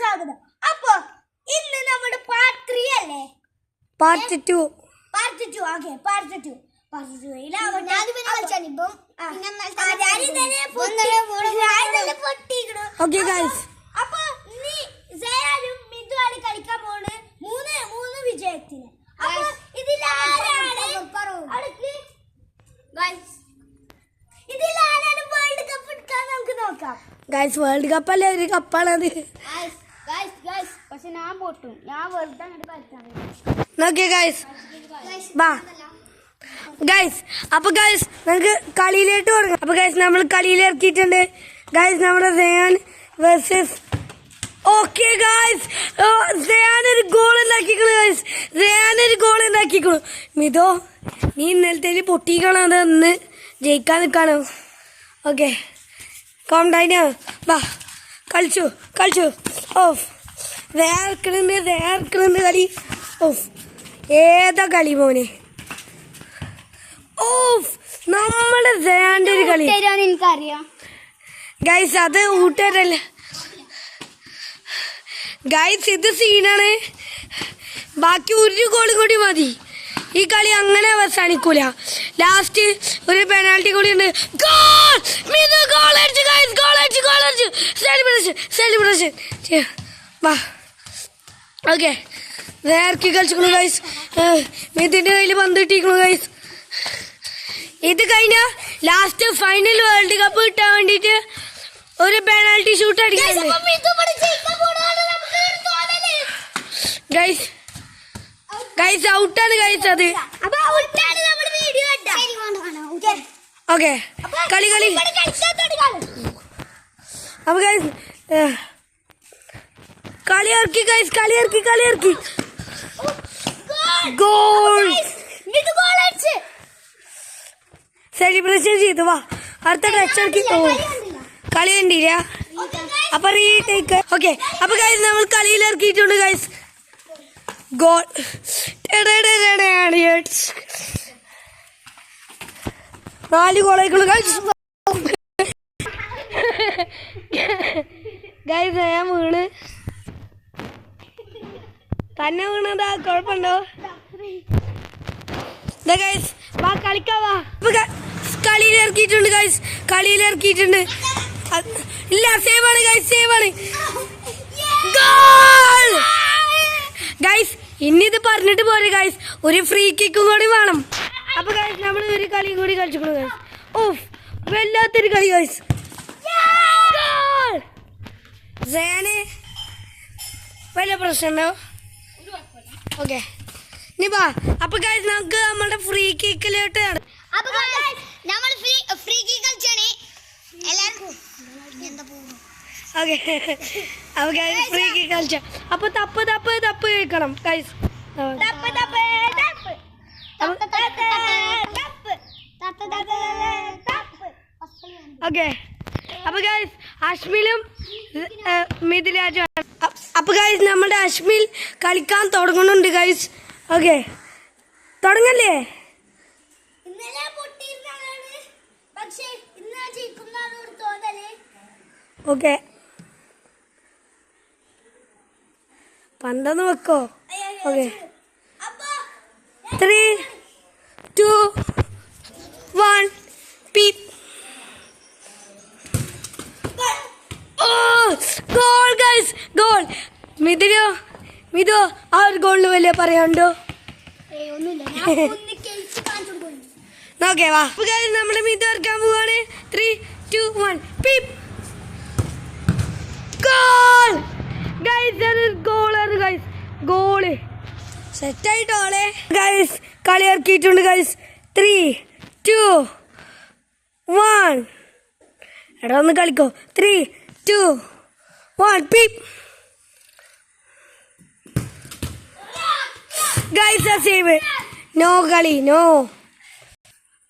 സ്വാഗതം. അപ്പൊ ഇന്ന് നമ്മുടെ പാർട്ട് 3 അല്ലേ? Part 2. Okay, part 2. Okay guys, അപ്പൊ സയാനും മിതുവാണ് കളിക്കാൻ പോണ്. മൂന്ന് വിജയത്തിന്. അപ്പൊ ഇതിലാരാണ് വേൾഡ് കപ്പ് എടുക്കാൻ നമുക്ക് നോക്കാം. ഗൈസ് വേൾഡ് കപ്പ് അല്ലേ, ഒരു കപ്പാണത്. പക്ഷെ ഞാൻ പൊട്ടും, ഞാൻ വെറുതെ അങ്ങോട്ട് കളിച്ചാണ്. നോക്കിയേ ഗൈസ്, വാ ഗൈസ്. അപ്പൊ ഗൈസ് നമുക്ക് കളിയിലേക്ക് തുടങ്ങാം. അപ്പൊ ഗൈസ് നമ്മൾ കളിയിൽ ഇറക്കിയിട്ടുണ്ട് ഗൈസ്. നമ്മുടെ cyan versus. Okay guys, cyan ഒരു ഗോൾ ഉണ്ടാക്കിക്കണു ഗൈസ്. മിതോ, നീ ഇന്നലത്തെ പൊട്ടിക്കണം, അതൊന്ന് ജയിക്കാൻ നിൽക്കാണോ? ഓക്കെ, കോംഡൈനാ, വാ കളിച്ചു. ഓഫ്, വേർക്കണുണ്ട് കളി. ഓഫ്, ഏതാ കളി മോനെ. ഓഫ്, നമ്മുടെ സയാന്റെ ഒരു കളി എനിക്കറിയാം ഗൈസ്. അത് ഊട്ടരല്ല ഗൈസ്, ഇത് സീനാണ്. ബാക്കി ഒരു ഗോൾ കൂടി മതി, ഈ കളി അങ്ങനെ അവസാനിക്കൂല. ലാസ്റ്റ് ഒരു പെനാൽറ്റി കൂടി ഉണ്ട്. സെലിബ്രേഷൻ വാ. Okay, വേർക്കി കളിച്ചിക്കണു guys. മിതിന്റെ കയ്യിൽ പന്ത് കിട്ടിയിരിക്കണു ഗൈസ്. ഇത് കഴിഞ്ഞ ലാസ്റ്റ് ഫൈനൽ വേൾഡ് കപ്പ് കിട്ടാൻ വേണ്ടിട്ട് ഒരു പെനാൽറ്റി ഷൂട്ട് അടിക്കുന്നുണ്ട് ഗൈസ്. ഔട്ടാണ് ഗൈസ് അത്. ഓക്കെ, കളി. അപ്പൊ ഗൈസ് കളി ഇറക്കി ഗോൾ. സെലിബ്രേഷൻ ചെയ്തു. വാ, അടുത്ത ടച്ച് ഇറക്കി. കളി കണ്ടില്ല. അപ്പൊ റീടേക്ക്. ഓക്കെ, അപ്പൊ ഗൈസ് നമ്മൾ കളിയിൽ ഇറക്കിയിട്ടുണ്ട് ഗൈസ്. ഗോൾ. 4 ഗോളായിക്കുള്ളൂ ഗൈസ്. ഞാൻ വീണ് തന്നെ വീണതാ, കുഴപ്പമുണ്ടോ? ഗൈസ് വാ കളിക്കാവാ. കളിയിൽ ഇറക്കിയിട്ടുണ്ട് ഗൈസ്. ഇല്ല, സേവാണ് ഗൈസ്. ഇന്നിത് പറഞ്ഞിട്ട് പോരെ ഗൈസ്, ഒരു ഫ്രീ കിക്കും കൂടി വേണം. അപ്പൊ ഗൈസ് നമ്മൾ ഒരു കളിയും കൂടി കളിച്ചിട്ടുള്ളൂ ഗൈസ്. ഓഫ്, വല്ലാത്തൊരു കളി ഗൈസ്. വല്ല പ്രശ്നമുണ്ടോ? ഓക്കെ, ഇനി വാ. അപ്പൊ ഗൈസ് നമുക്ക് നമ്മുടെ ഫ്രീ കിക്കിലോട്ട് ഫ്രീ കിക്ക് കളിച്ച. അപ്പൊ തപ്പ് കഴിക്കണം ഗൈസ്. ഓക്കെ, അപ്പൊ ഗൈസ് അഷ്മിലും മിഥിലാജും. അപ്പൊ ഗൈസ് നമ്മുടെ അഷ്മിൽ കളിക്കാൻ തുടങ്ങുന്നുണ്ട് ഗൈസ്. ഓക്കെ, തുടങ്ങല്ലേ? ഓക്കെ, പന്തൊന്ന് വെക്കോ. Okay, 3, 2, 1 peep. Goal guys, goal. Mithu ആ ഒരു ഗോളിന് വലിയ പറയാണ്ടോ? നോക്കേ വാ. നമ്മുടെ മിഥു ഇറക്കാൻ പോവാണ്. 3, 2, 1 പീപ്പ്. ഗോൾ ഗൈസ്, ഗോള് സെറ്റായിട്ടോളെ ഗൈസ്. കളി ഇറക്കിയിട്ടുണ്ട് ഗൈസ്. 3, 2, 1. എടാ ഒന്ന് കളിക്കോ. 3, 2, 1 പീപ്പ്. Guys save. നോ കളി, നോ.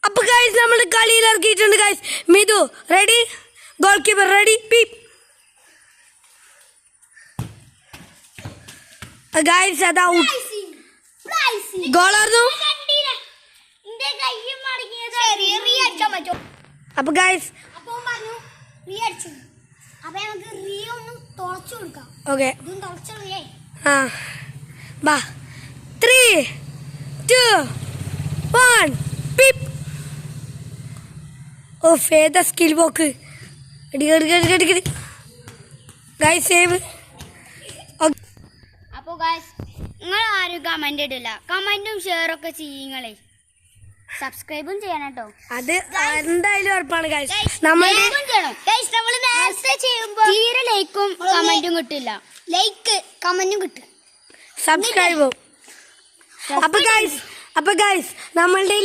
അപ്പൊ ഗൈസ് നമ്മൾ കളിയിൽ ഇറക്കിയിട്ടുണ്ട് guys. Mithu ready, goalkeeper ready, peep. Guys അതാ ഗോളായിരുന്നു. അപ്പൊ ഗൈസ് റീ അടിച്ചു. അപ്പൊ നമുക്ക് റിയോ ഓക്കെ ആ ബാ 3 2 1 പിപ്പ് ഓ ഫേദ സ്കിൽ ബോക്ക് ഗൈസ് സേവ് അപ്പോൾ ഗൈസ് നിങ്ങൾ ആരും കമന്റ് ഇടില്ല, കമന്റും ഷെയറൊക്കെ ചെയ്യുങ്ങളെ, സബ്സ്ക്രൈബും ചെയ്യണം കേട്ടോ. അത് എന്തായാലും ഉറപ്പാണ് ഗൈസ്. നമ്മൾ നേരത്തെ ചെയ്യുമ്പോൾ തീരെ ലൈക്കും കമന്റും കിട്ടില്ല. ലൈക്ക് കമന്റും കിട്ടും, സബ്സ്ക്രൈബും. അപ്പൊ ഗൈസ് നമ്മളുടെ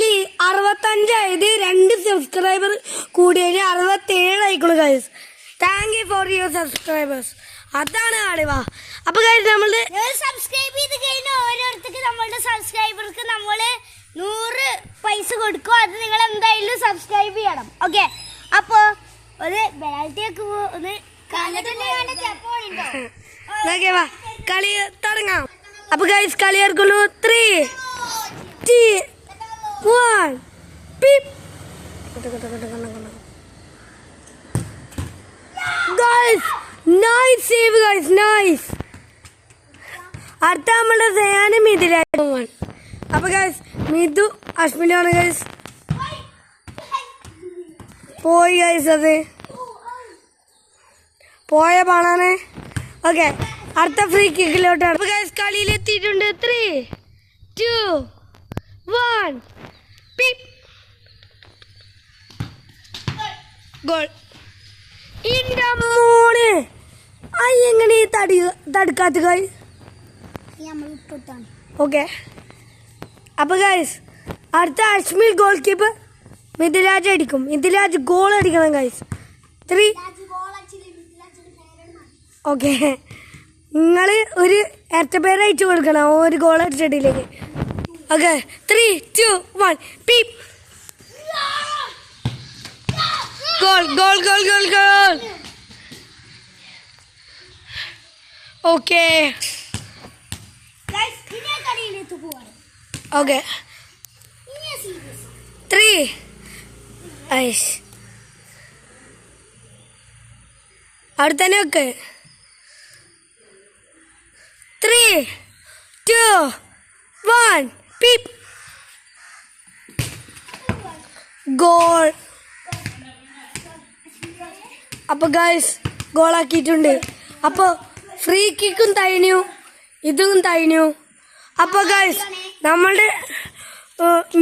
65 ആയത് 2 സബ്സ്ക്രൈബർ കൂടിയതിന് 67 ആയിക്കോളൂ guys. Thank you for your subscribers. അതാണ് ആളിവാ. അപ്പൊ ഗൈസ് നമ്മളുടെ സബ്സ്ക്രൈബ് ചെയ്ത് കഴിഞ്ഞാൽ ഓരോരുത്തർക്ക് നമ്മളുടെ സബ്സ്ക്രൈബർക്ക് നമ്മള് 100 പൈസ കൊടുക്കും. അത് നിങ്ങൾ എന്തായാലും സബ്സ്ക്രൈബ് ചെയ്യണം. ഓക്കെ, അപ്പൊ ഒരു ബെലാൽറ്റിയൊക്കെ ഒന്ന് വാ കളി തുടങ്ങാം. അപ്പൊ ഗൈസ് കളി ഇറക്കുന്നു. 3 2 1 pip. Guys nice save guys, nice. അടുത്ത നമ്മളുടെ സേന മിഥുലായിട്ട്. അപ്പൊ ഗൈസ് മിഥു അശ്മിനാണ് ഗൈസ്. പോയി ഗൈസ്, അത് പോയ പാണാണ്. ഓക്കെ, അടുത്ത ഫ്രീ കിക്കിലോട്ടാണ്. അപ്പൊ ഗൈസ് കളിയിലെത്തിയിട്ടുണ്ട്. 3 2 1 പിപ്പ്. ഗോൾ. ഇന്റെ മോനെ എങ്ങനെ തടുക്കാത്ത ഗൈസ്. ഓക്കെ, അപ്പൊ ഗൈസ് അടുത്ത അശ്മിൽ ഗോൾ കീപ്പർ മിഥുലാജ് അടിക്കും. മിഥുലാജ് ഗോൾ അടിക്കണം ഗൈസ്. 3 ഓക്കെ, നിങ്ങൾ ഒരു ഇരട്ടപ്പേര് അയച്ചു കൊടുക്കണം ഒരു ഗോൾ അടിച്ചിട്ടില്ലെങ്കിൽ. Okay, 3 2 1 peep. Goal goal goal goal goal. Okay okay 3 ഐസ് അവിടെ തന്നെ വെക്ക്. 3 2 1 പീപ്പ്. ഗോൾ. അപ്പൊ ഗൈസ് ഗോളാക്കിയിട്ടുണ്ട്. അപ്പോൾ ഫ്രീ കിക്കും തൈനു, ഇതും തൈനു. അപ്പൊ ഗൈസ് നമ്മളുടെ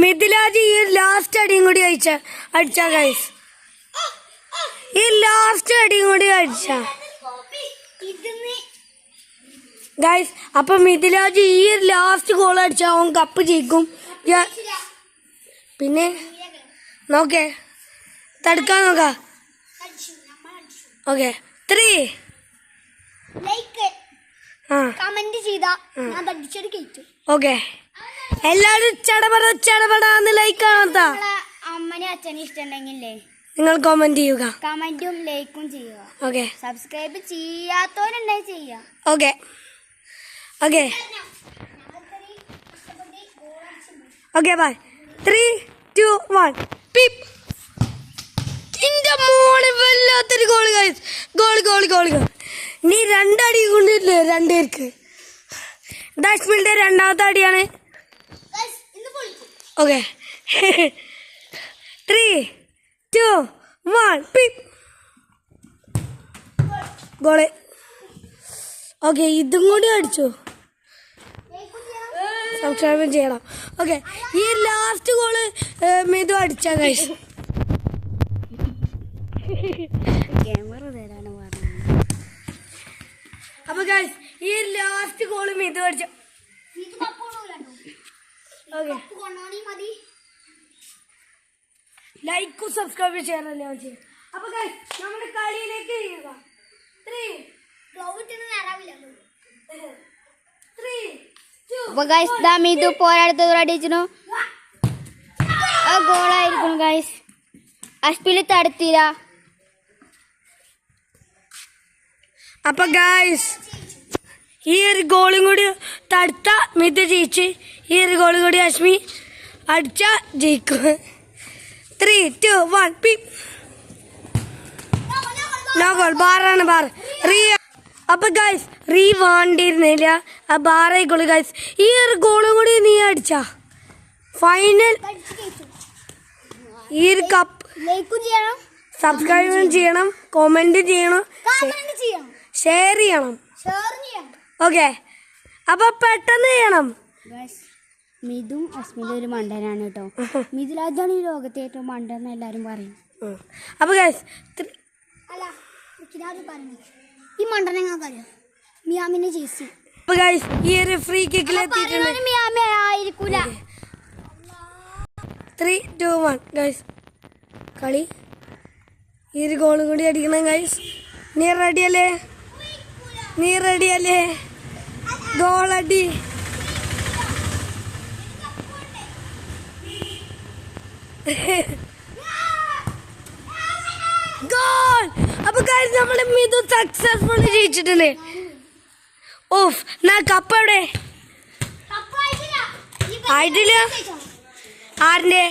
മിഥുലാജ് ഈ ലാസ്റ്റ് അടിയും കൂടി അടിച്ച ഗൈസ്, ഈ ലാസ്റ്റ് അടിയും കൂടി അടിച്ച ഗൈസ്. അപ്പൊ മിഥുലാജ് ഈ ലാസ്റ്റ് ഗോൾ അടിച്ച അവൻ കപ്പ് ജയിക്കും. പിന്നെ നോക്കേ തടുക്കാൻ നോക്കാം. ഓക്കെ 3 കമന്റ് ചെയ്താ ഞാൻ തടിച്ചത് കഴിച്ചു. ഓക്കെ, എല്ലാരും ചടപടാന്ന് ലൈക്ക് കാണാത്ത അമ്മനെ അച്ഛനെ ഇഷ്ടമുണ്ടെങ്കിലേ നിങ്ങൾ കമന്റ് ചെയ്യുക, കമന്റും ലൈക്കും ചെയ്യുക. ഓക്കെ, സബ്സ്ക്രൈബ് ചെയ്യാത്തവരുണ്ടെങ്കിൽ ചെയ്യാം. Okay okay okay bye. 3 2 1 peep. ഇന്റെ മോനെ വല്ലാത്തൊരു goal guys. Goal goal goal goal. നീ 2 അടി കൊണ്ടില്ലേ 2 പേർക്ക്. ദാഷ്മിന്റെ രണ്ടാമത്തെ അടിയാണ്. Okay 3 2 1 peep. ഗോള്. ഓക്കെ, ഇതും കൂടി അടിച്ചു. സബ്സ്ക്രൈബ് ചെയ്യണം. ഓക്കെ, ഈ ലാസ്റ്റ് ഗോള് മിഥു അടിച്ച ഗൈസ്. ക്യാമറ തരാണ് പറഞ്ഞത്. അപ്പൊ ഗൈസ് ഈ ലാസ്റ്റ് ഗോള് മിഥു അടിച്ച. ഓക്കെ, ലൈക്കും സബ്സ്ക്രൈബ് ചെയ്യാനല്ലേ ചെയ്യും. അപ്പൊ ഗൈസ് നമ്മുടെ കളിയിലേക്ക് ചെയ്യുക. 3 2 അപ്പൊ ഗൈസ് ദാ മിഥു പോരാടുത്തത് അടിച്ചു. ആ ഗോളായിരിക്കും ഗൈസ്. അഷ്പില് തടുത്തില്ല. അപ്പൊ ഗൈസ് ഈ ഒരു ഗോളും കൂടി തടുത്ത മിഥു ജയിച്ച്, ഈ ഒരു ഗോളും കൂടി അശ്മി അടിച്ച ജയിക്കും. 3 2 1 പീപ്പ്. No goal. ബാറാണ് ബാർ. റിയ അപ്പൊ ഗൈസ് വേണ്ടിയിരുന്നില്ല ആ ബാറായിക്കോളൂ ഗൈസ്. ഈ ഒരു ഗോളും കൂടി നീ അടിച്ചാ ഫൈനൽ. ഈ ഒരു കപ്പ് ലൈക്കും ചെയ്യണം, സബ്സ്ക്രൈബും ചെയ്യണം, കമന്റ് ചെയ്യണം, ഷെയർ ചെയ്യണം. ഓക്കെ, അപ്പൊ പെട്ടെന്ന് ചെയ്യണം. മിഥും അസ്മിലും ഒരു മണ്ടനാണ് കേട്ടോ. മിഥുരാജാണ് ഈ ലോകത്തെ ഏറ്റവും മണ്ടെന്ന് എല്ലാരും പറയും. അപ്പൊ ഗൈസ് ഈ മണ്ടനെ ഞങ്ങൾക്കറിയാം, മിയാമിനെ ചേച്ചി. അപ്പൊ ഗൈസ് ഈ ഒരു ഫ്രീ കിക്കിൽ എത്തിയിട്ടുണ്ട്. മിയാമി ആയിരിക്കൂല. 3, 2, 1 ഗൈസ് കളി. ഈ ഒരു ഗോളും കൂടി അടിക്കണം ഗൈസ്. നീ റെഡിയല്ലേ? ഗോളടി. ഗോൾ. അപ്പൊ ഗൈസ് നമ്മള് മിഥു സക്സസ്ഫുള്ളി ജയിച്ചിട്ടുണ്ട്. ഓഫ്, നാ കപ്പ് എവിടെ? ആയിട്ടില്ല. ആരിന്റെ?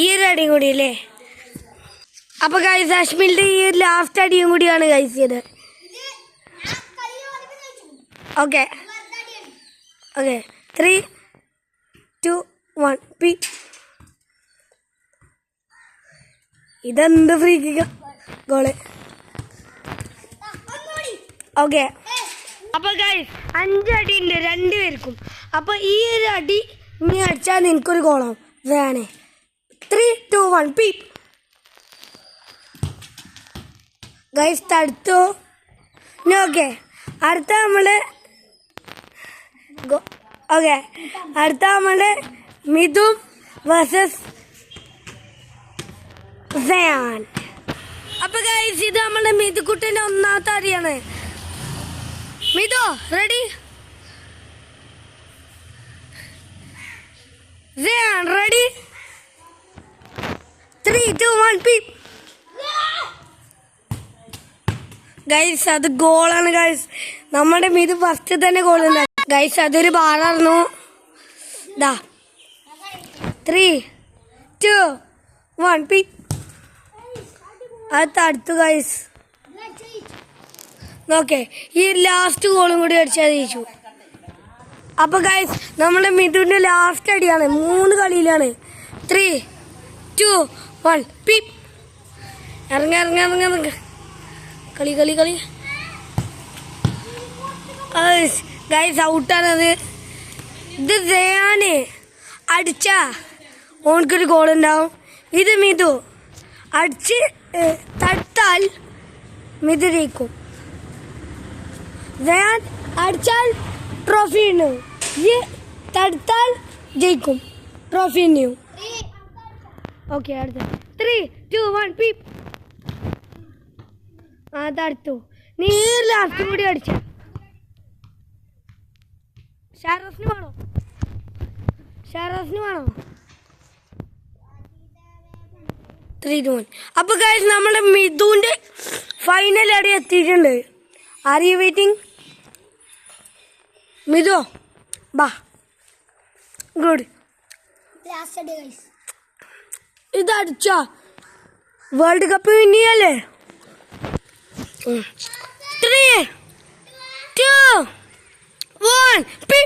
ഈ ഒരു അടിയും കൂടി അല്ലേ? അപ്പൊ ഗൈസ് അശ്മിലിന്റെ ഈ ലാസ്റ്റ് അടിയും കൂടിയാണ് ഗൈസ് ചെയ്ത്. Okay 3, 2, 1 P. ഇതെന്ത് ഫ്രീ കിക്ക ഗോള്. ഓക്കെ, അപ്പൊ ഗൈസ് 5 അടി ഉണ്ട് 2 പേർക്കും. അപ്പൊ ഈ ഒരു അടി ഇനി അടിച്ചാൽ നിനക്കൊരു ഗോളാവും. വേണേ 3, 2, 1 പി. ഗൈസ് തടുത്തു. ഓക്കെ, അടുത്ത നമ്മള് മിഥുൻ വേഴ്സസ് സയാൻ. അപ്പൊ ഗൈസ് ഇത് നമ്മളെ മിഥുക്കുട്ടിന്റെ ഒന്നാമത്തെ അടിയാണ്. മിഥു റെഡി? Cyan ready? 3, 2, 1 പി. ഗൈസ് അത് ഗോളാണ് ഗൈസ്. നമ്മുടെ മിഥു ഫസ്റ്റ് തന്നെ ഗോൾ ഉണ്ടായി ഗൈസ്. അതൊരു ബാറായിരുന്നു. 3, 2, 1 പി. അത് തടുത്തു ഗൈസ്. ഓക്കെ, ഈ ലാസ്റ്റ് ഗോളും കൂടി അടിച്ചാൽ ജയിച്ചു. അപ്പൊ ഗൈസ് നമ്മുടെ മിഥുവിന്റെ ലാസ്റ്റ് അടിയാണ്. 3 കളിയിലാണ്. 3, 2, 1 പി. ഇറങ്ങ കളി ഗൈസ് ഔട്ടാണത്. ഇത് സയാന് അടിച്ച ഓനക്കൊരു ഗോൾ ഉണ്ടാവും. ഇത് മിഥു അടിച്ച് തടുത്താൽ മിഥു ജയിക്കും. സയാൻ അടിച്ചാൽ ട്രോഫി ഉണ്ടാവും. ഈ തടുത്താൽ ജയിക്കും, ട്രോഫി ഉണ്ടാവും. ഓക്കെ, അടുത്ത 3, 2, 1 പി. തടുത്തു. നീ ലാസ്റ്റ് കൂടി അടിച്ച ഷാറോസിന് വേണോ? വേണോ? 3, 2, 1. അപ്പൊ ഗൈസ് നമ്മുടെ മിഥുന്റെ ഫൈനൽ അടി എത്തിയിട്ടുണ്ട്. Are you waiting? മിഥു ബാ. ഗുഡ്. ഇത് അടിച്ച വേൾഡ് കപ്പ് വിന്നിയല്ലേ? 3, 2, 1 പി.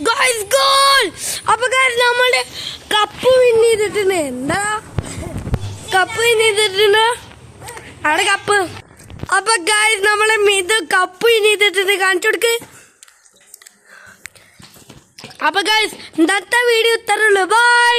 Guys goal. അപ്പൊ ഗൈസ് നമ്മുടെ കപ്പ് വിൻ ചെയ്തിട്ടുണ്ട്. എന്താ കപ്പ് വിൻ ചെയ്തിട്ടുണ്ട്? അവിടെ കപ്പ്. അപ്പൊ ഗൈസ് നമ്മളെ മിഥു കപ്പ് വിൻ ചെയ്തിട്ടുണ്ട്. കാണിച്ചു കൊടുക്ക്. അപ്പൊ ഗൈസ് ഇന്നത്തെ വീഡിയോ ഇത്രയുള്ളൂ. ബൈ.